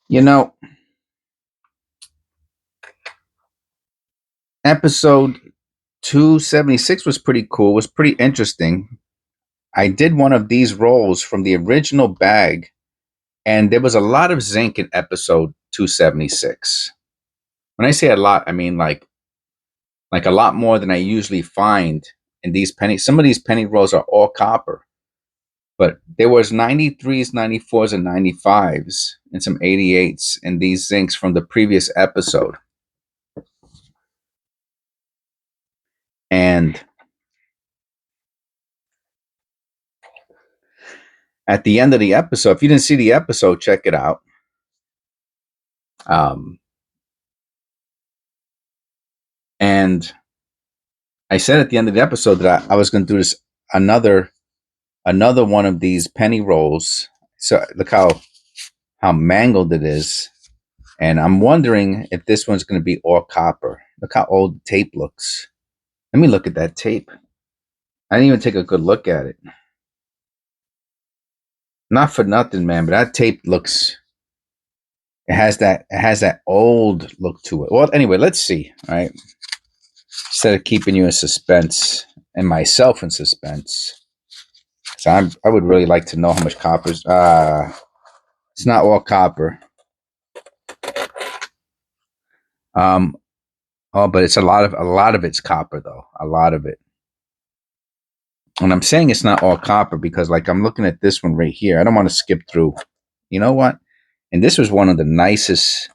You know, episode 276 was pretty cool, was pretty interesting. I did one of these rolls from the original bag, and there was a lot of zinc in episode 276. When I say a lot, I mean like a lot more than I usually find in these penny. Some of these penny rolls are all copper, but there was 93s, 94s, and 95s, and some 88s in these zincs from the previous episode. And at the end of the episode, if you didn't see the episode, check it out. Um, and I said at the end of the episode that I was going to do this another one of these penny rolls. So look how mangled it is, and I'm wondering if this one's going to be all copper. Look how old the tape looks. Let me look at that tape. I didn't even take a good look at it. Not for nothing, man, but that tape looks. It has that old look to it. Well, anyway, let's see. All right. Instead of keeping you in suspense and myself in suspense, so I would really like to know how much copper's. It's not all copper. Um. Oh, but it's a lot of it's copper though. A lot of it. And I'm saying it's not all copper because, like, I'm looking at this one right here. I don't want to skip through. You know what? And this was one of the nicest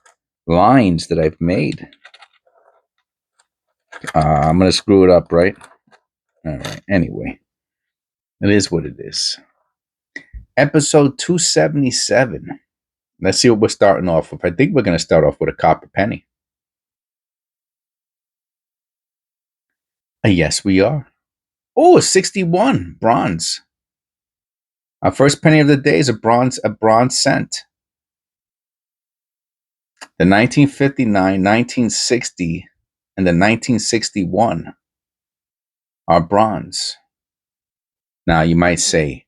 lines that I've made. I'm gonna screw it up, right? All right. Anyway, it is what it is. Episode 277. Let's see what we're starting off with. I think we're going to start off with a copper penny. Yes, we are. Oh, 61 bronze. Our first penny of the day is a bronze cent. The 1959, 1960, and the 1961 are bronze. Now you might say,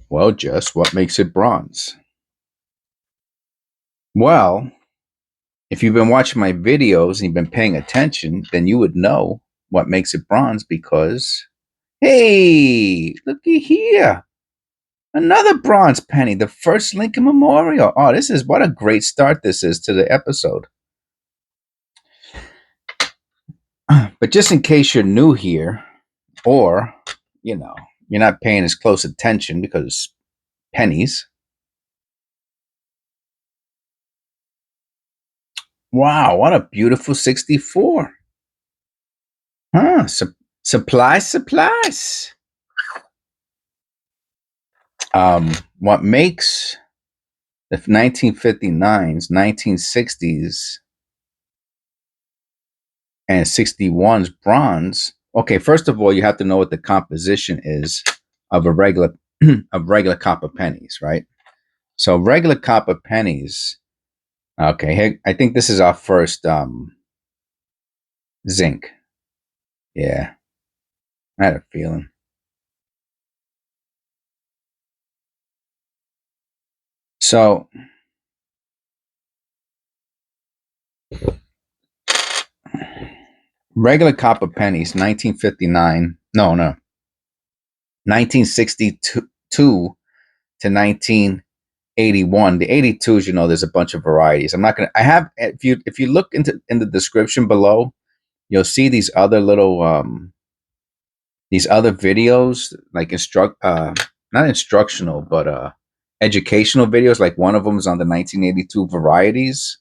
well, Jess, what makes it bronze? Well, if you've been watching my videos and you've been paying attention, then you would know what makes it bronze because, hey, looky here. Another bronze penny, the first Lincoln Memorial. Oh, what a great start this is to the episode. But just in case you're new here, or, you're not paying as close attention because pennies. Wow, what a beautiful 64. Huh, supplies. What makes the 1959s, 1960s, and 61's bronze? Okay, first of all, you have to know what the composition is of a regular of regular copper pennies, right? So regular copper pennies. Okay, here, I think this is our first zinc. Yeah, I had a feeling. So regular copper pennies, 1959. No, 1962 to 1981. The 82s, there's a bunch of varieties. I'm not gonna. I have if you look in the description below, you'll see these other little these other videos like not instructional but educational videos. Like one of them is on the 1982 varieties.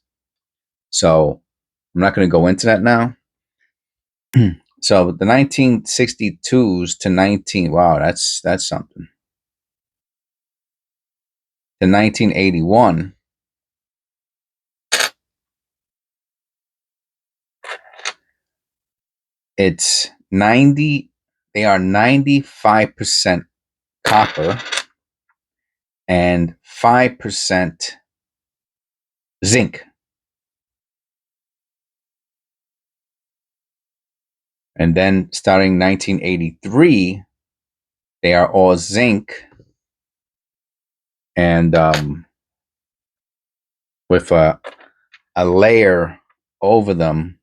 So I'm not going to go into that now. So the 1962s to 19. Wow, that's something. The 1981. It's 90. They are 95% copper and 5% zinc. And then starting 1983, they are all zinc and with a layer over them.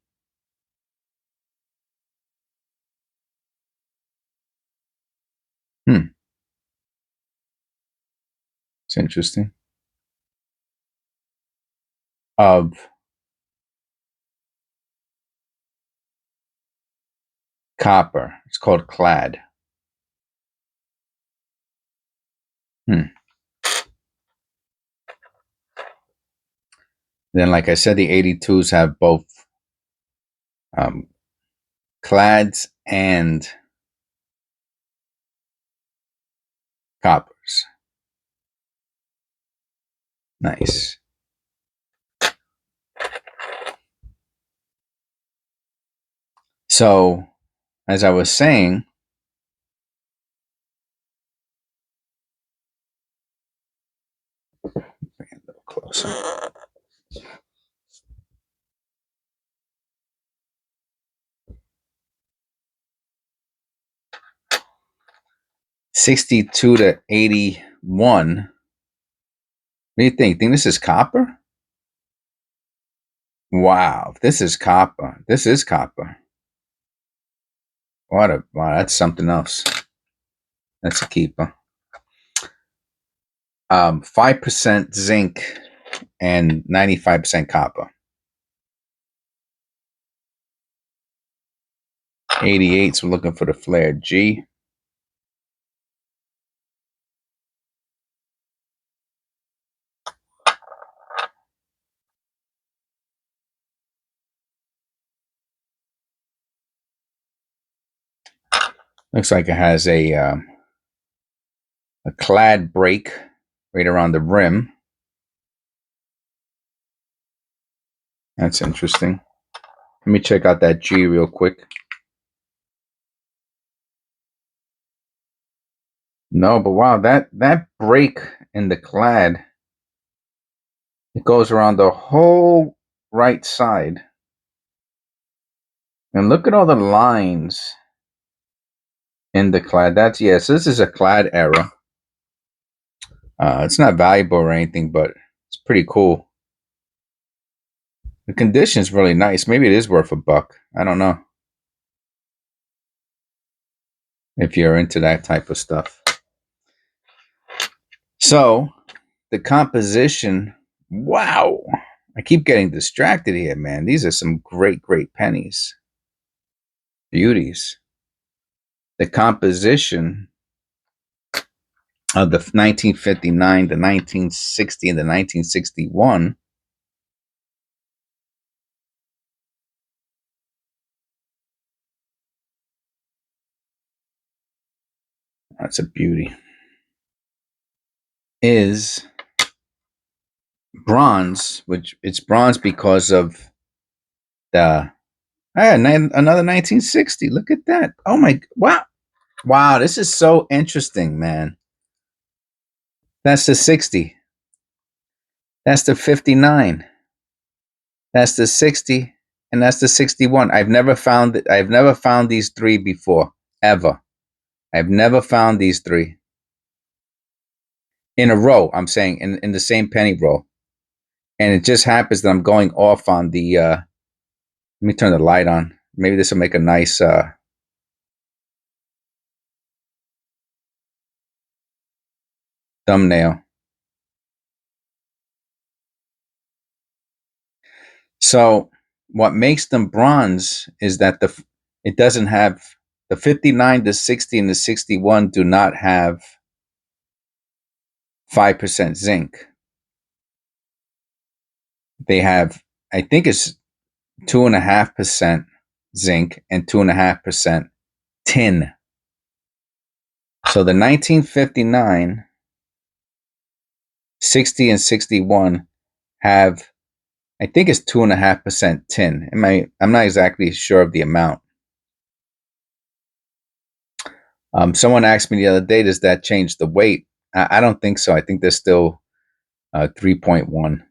It's interesting. Of copper. It's called clad. Then, like I said, the 82s have both clads and coppers. Nice. So, as I was saying, bring it a little closer. $62 to $81. What do you think? Think this is copper? Wow, this is copper. This is copper. Wow, that's something else. That's a keeper. 5% zinc and 95% copper. 88s, we're looking for the flare G. Looks like it has a clad break right around the rim. That's interesting. Let me check out that G real quick. No, but wow, that break in the clad, it goes around the whole right side. And look at all the lines in the clad. That's, yes, this is a clad error. It's not valuable or anything, but it's pretty cool. The condition's really nice. Maybe it is worth $1. I don't know. If you're into that type of stuff. So, the composition, wow. I keep getting distracted here, man. These are some great, great pennies. Beauties. The composition of the 1959, the 1960, and the 1961. That's a beauty. Is bronze, which it's bronze because of the another 1960. Look at that. Oh my, wow. Wow, this is so interesting, man. That's the 60. That's the 59. That's the 60, and that's the 61. I've never found these three before, ever. I've never found these three in a row. I'm saying in the same penny row. And it just happens that I'm going off on the let me turn the light on. Maybe this will make a nice thumbnail. So what makes them bronze is that it doesn't have the 59, the 60, and the 61 do not have 5% zinc. They have, I think it's 2.5% zinc and 2.5% tin. So the 1959, 60, and 61 have, I think it's 2.5% tin. I'm not exactly sure of the amount. Someone asked me the other day, does that change the weight? I don't think so. I think there's still 3.1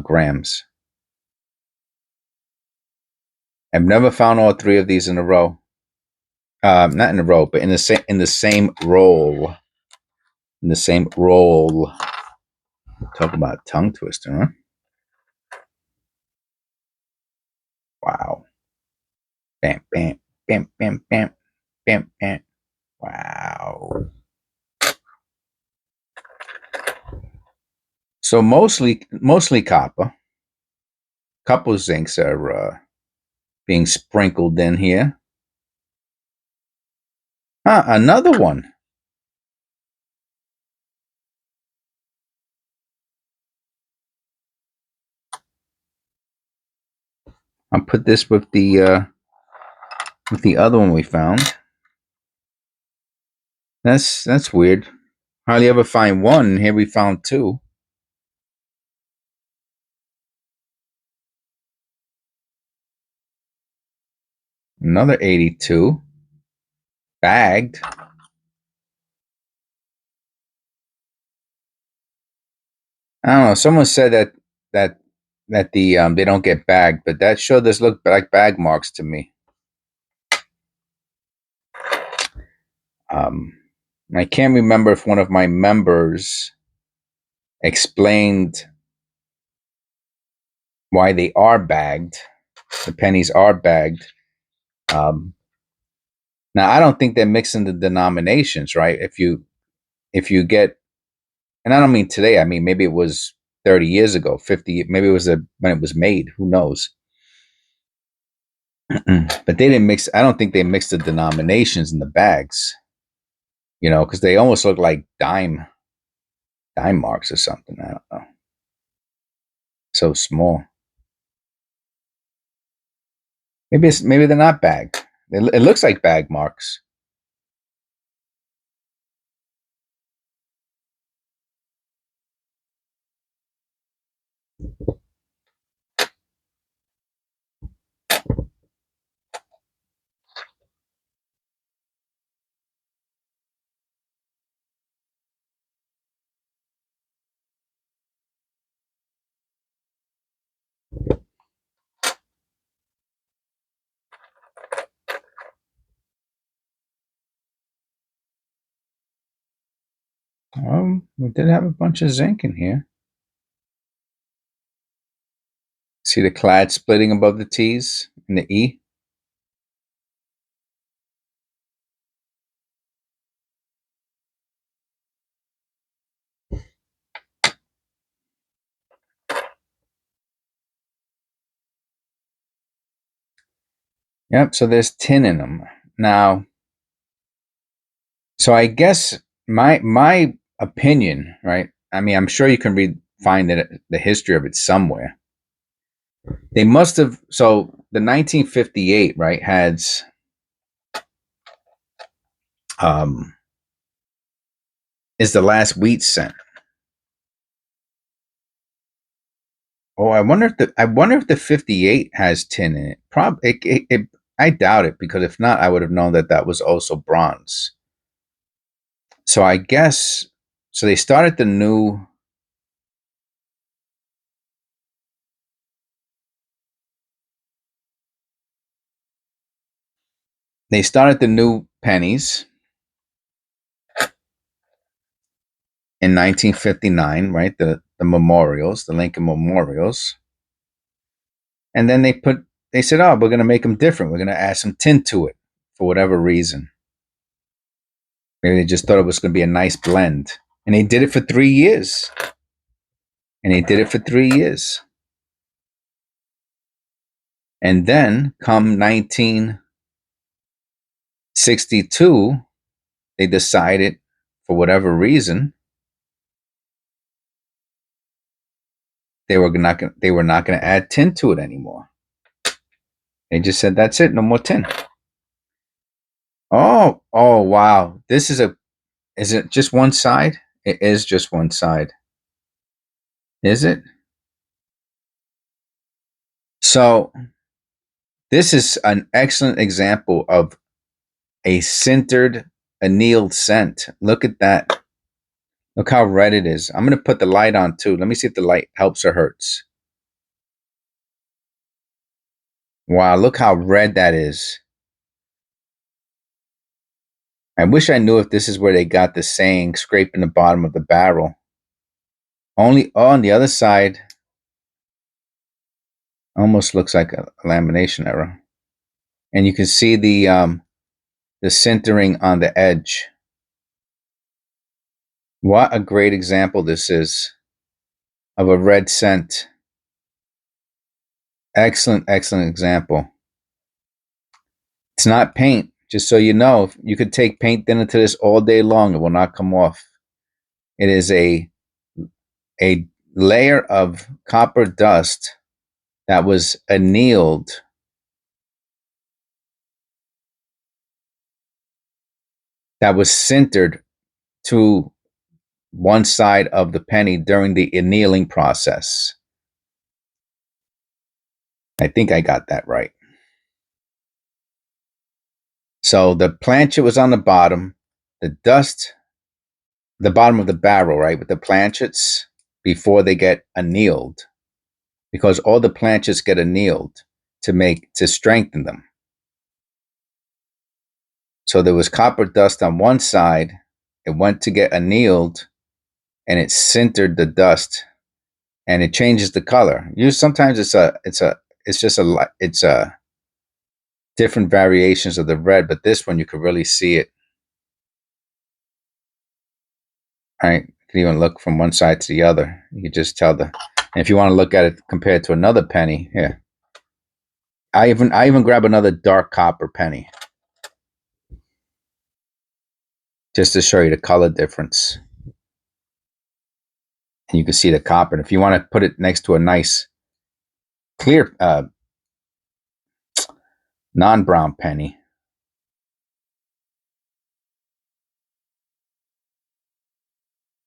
grams. I've never found all three of these in a row. Not in a row, but in the same roll. In the same roll. Talk about tongue twister, huh? Wow. Bam, bam, bam, bam, bam, bam, bam. Wow. So mostly copper. Couple zincs are being sprinkled in here. Another one. I'll put this with the other one we found. That's weird. Hardly ever find one. Here we found two. Another 82. Bagged. I don't know. Someone said that that they don't get bagged, but that sure does look like bag marks to me. Um, I can't remember if one of my members explained why they are bagged. The pennies are bagged. Now I don't think they're mixing the denominations, right? If you get, and I don't mean today. I mean maybe it was 30 years ago, 50. Maybe it was when it was made. Who knows? But they didn't mix. I don't think they mixed the denominations in the bags. You know, because they almost look like dime marks or something. I don't know. So small. Maybe they're not bagged. It looks like bag marks. We did have a bunch of zinc in here. See the clad splitting above the T's and the E? Yep, so there's tin in them. Now, so I guess my opinion, right? I mean, I'm sure you can find the history of it somewhere. They must have, so the 1958, right, has um is the last wheat cent. Oh, I wonder if the 58 has tin in it. I doubt it, because if not, I would have known that was also bronze. So I guess, so they started the new, pennies in 1959, right? The memorials, the Lincoln memorials. And then they said, "Oh, we're going to make them different. We're going to add some tin to it," for whatever reason. Maybe they just thought it was going to be a nice blend. And they did it for 3 years. And then come 1962, they decided, for whatever reason, they were not going to add tin to it anymore. They just said, "That's it, no more tin." Oh, wow. Is it just one side? It is just one side. Is it? So this is an excellent example of a sintered annealed cent. Look at that. Look how red it is. I'm going to put the light on too. Let me see if the light helps or hurts. Wow, look how red that is. I wish I knew if this is where they got the saying, scraping the bottom of the barrel. Only on the other side. Almost looks like a lamination error. And you can see the sintering on the edge. What a great example this is of a red scent. Excellent, excellent example. It's not paint. Just so you know, you could take paint thinner to this all day long. It will not come off. It is a layer of copper dust that was annealed, that was sintered to one side of the penny during the annealing process. I think I got that right. So the planchet was on the bottom, the dust, the bottom of the barrel, right, with the planchets before they get annealed, because all the planchets get annealed to strengthen them. So there was copper dust on one side, it went to get annealed, and it sintered the dust, and it changes the color. Sometimes it's different variations of the red, but this one you could really see it. Right, you can even look from one side to the other. You can just tell and if you want to look at it compared to another penny, here. I even grab another dark copper penny just to show you the color difference. And you can see the copper. And if you want to put it next to a nice clear non-brown penny,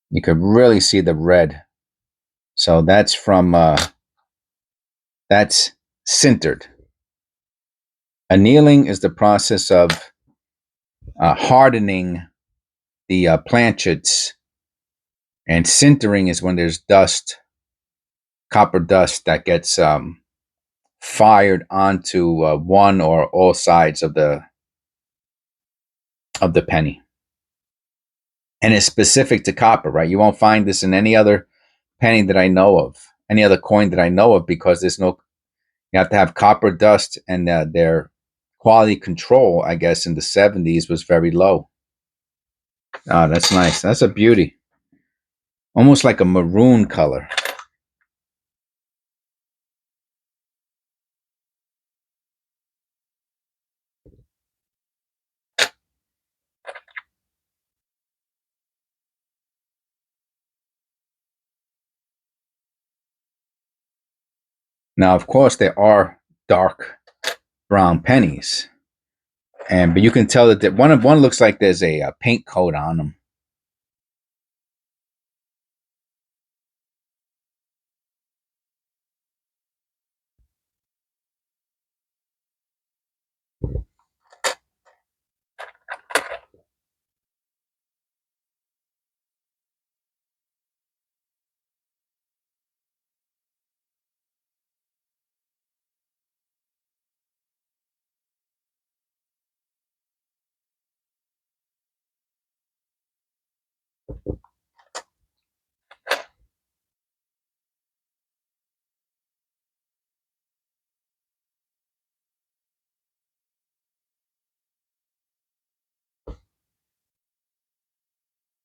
you could really see the red. So that's from that's sintered. Annealing is the process of hardening the planchets, and sintering is when there's dust, copper dust that gets fired onto one or all sides of the penny. And it's specific to copper, right? You won't find this in any other penny that I know of, any other coin that I know of, because you have to have copper dust, and their quality control, I guess, in the 70s was very low. Oh, that's nice. That's a beauty. Almost like a maroon color. Now, of course, there are dark brown pennies, but you can tell that one looks like there's a paint coat on them.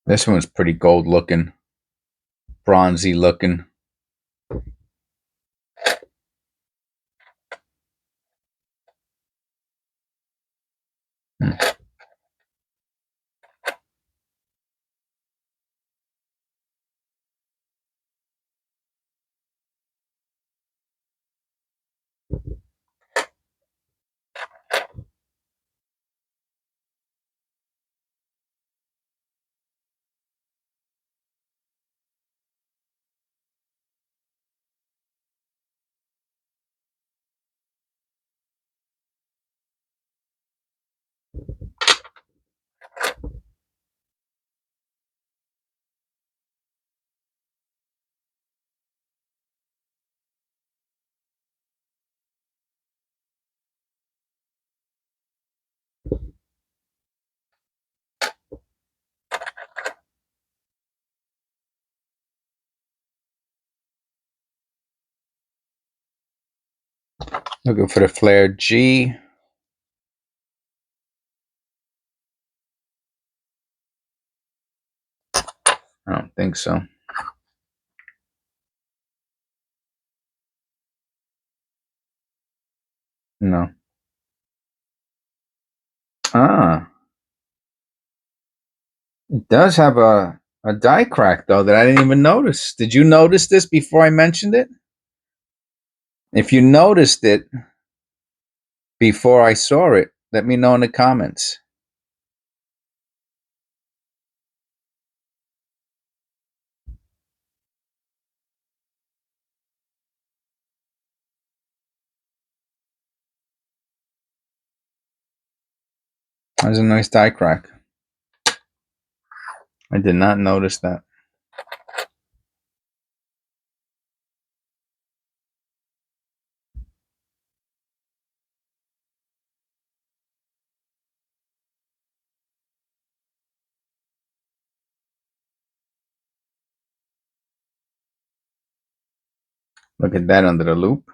This one's pretty gold looking, bronzy looking. Looking for the flare G. I don't think so. No. Ah. It does have a die crack, though, that I didn't even notice. Did you notice this before I mentioned it? If you noticed it before I saw it, let me know in the comments. That's a nice die crack. I did not notice that. Look at that under the loop.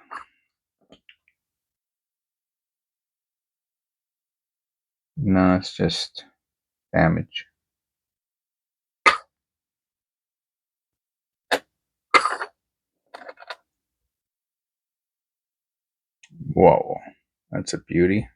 No, it's just damage. Whoa, that's a beauty.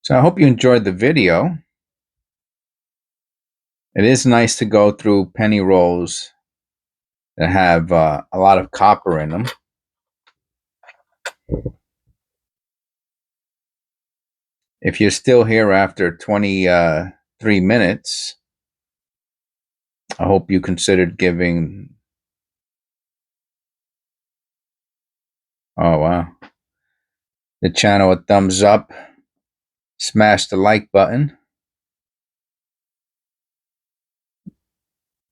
So I hope you enjoyed the video. It is nice to go through penny rolls that have a lot of copper in them. If you're still here after 23 minutes, I hope you considered giving... Oh, wow. The channel a thumbs up. Smash the like button.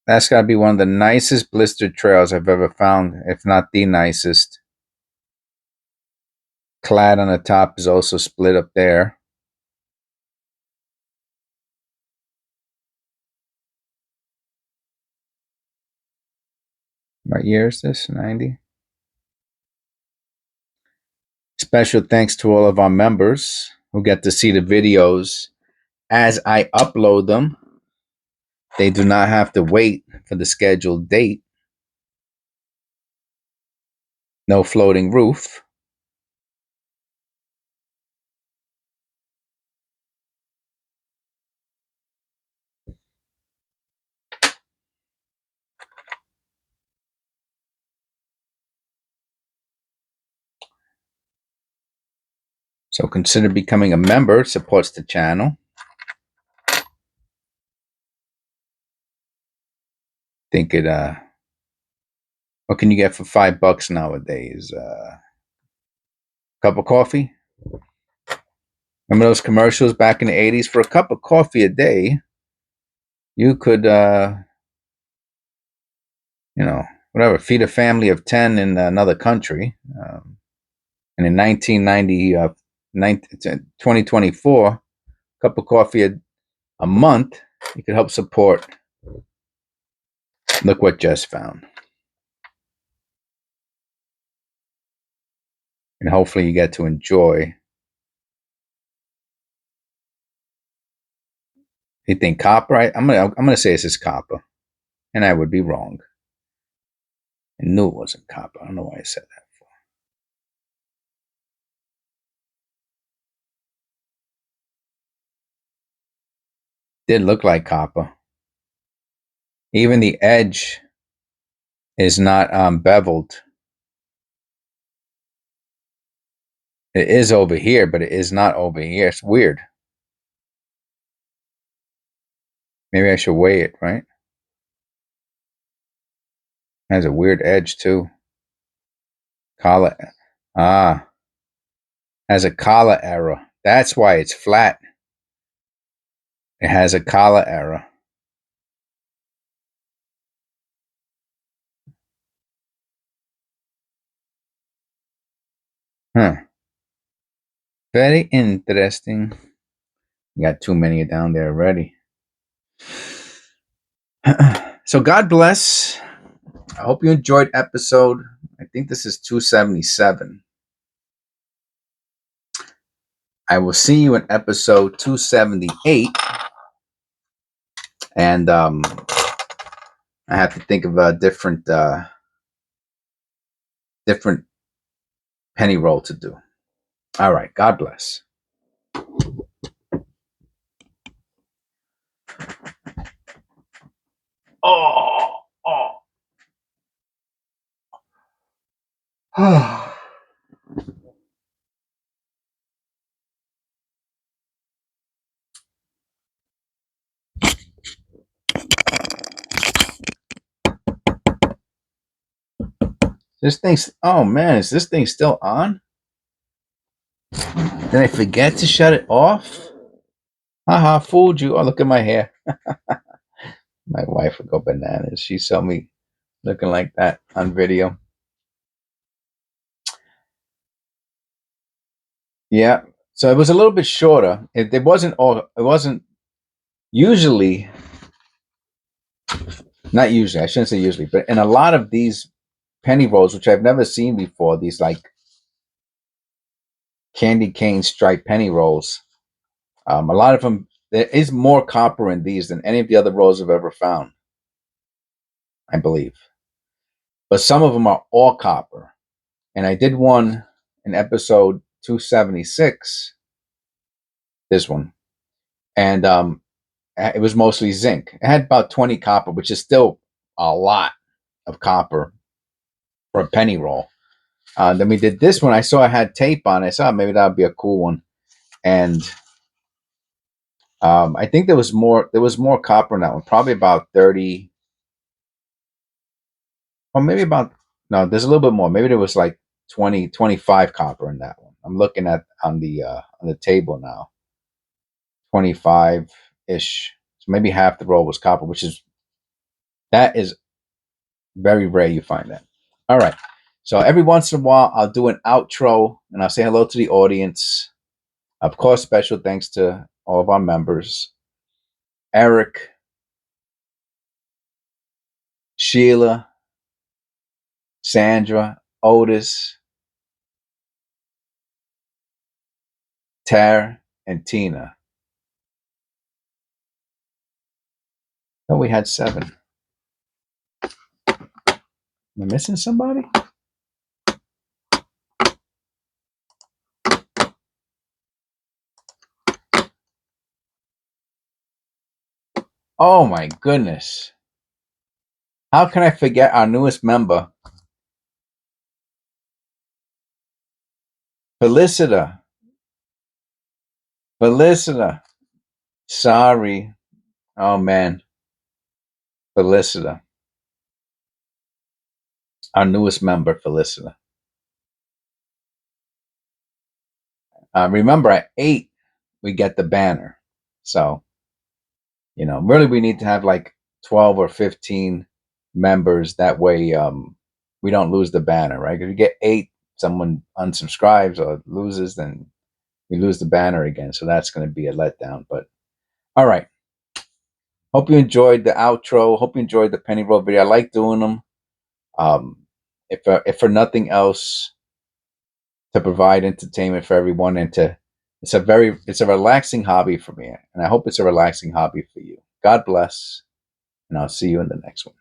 That's got to be one of the nicest blistered trails I've ever found, if not the nicest. Clad on the top is also split up there. What year is this? 90? Special thanks to all of our members who get to see the videos as I upload them. They do not have to wait for the scheduled date. No floating roof. So consider becoming a member. It supports the channel. Think it what can you get for $5 nowadays? Cup of coffee? Remember those commercials back in the 80s? For a cup of coffee a day, you could you know, whatever, feed a family of 10 in another country. And in 2024, a cup of coffee a month, you could help support Look What Just Found. And hopefully you get to enjoy. You think copper? I'm gonna say this is copper, and I would be wrong. I knew it wasn't copper. I don't know why I said that for. Did look like copper. Even the edge is not beveled. It is over here, but it is not over here. It's weird. Maybe I should weigh it, right? It has a weird edge too. Collar. Ah. Has a collar error. That's why it's flat. It has a collar error. Huh. Very interesting. You got too many down there already. So God bless. I hope you enjoyed episode. I think this is 277. I will see you in episode 278. And I have to think of a different penny roll to do. All right. God bless. Oh. This thing's, oh man, is this thing still on? Did I forget to shut it off? Haha, fooled you. Oh, look at my hair. My wife would go bananas. She saw me looking like that on video. Yeah. So it was a little bit shorter. It wasn't usually, not usually, I shouldn't say usually, but in a lot of these penny rolls, which I've never seen before, these like candy cane striped penny rolls, a lot of them, there is more copper in these than any of the other rolls I've ever found, I believe. But some of them are all copper. And I did one in episode 276, this one, and it was mostly zinc. It had about 20 copper, which is still a lot of copper for a penny roll. Then we did this one. I saw I had tape on it. I saw maybe that would be a cool one. And I think there was more copper in that one, probably about 30, or maybe about, no, there's a little bit more. Maybe there was like 20, 25 copper in that one. I'm looking at on the table now. 25-ish. So maybe half the roll was copper, that is very rare you find that. All right. So every once in a while, I'll do an outro and I'll say hello to the audience. Of course, special thanks to all of our members. Eric, Shelia, Sandra, Otis, Tara, and Tina. Oh, we had 7. Am I missing somebody? Oh my goodness. How can I forget our newest member, Felicita. Sorry. Oh man. Felicita. Our newest member, Felicita. Remember, at 8, we get the banner. So, really we need to have like 12 or 15 members. That way we don't lose the banner, right? If you get 8, someone unsubscribes or loses, then we lose the banner again. So that's going to be a letdown. But all right. Hope you enjoyed the outro. Hope you enjoyed the penny roll video. I like doing them. If for nothing else, to provide entertainment for everyone, and it's a relaxing hobby for me, and I hope it's a relaxing hobby for you. God bless, and I'll see you in the next one.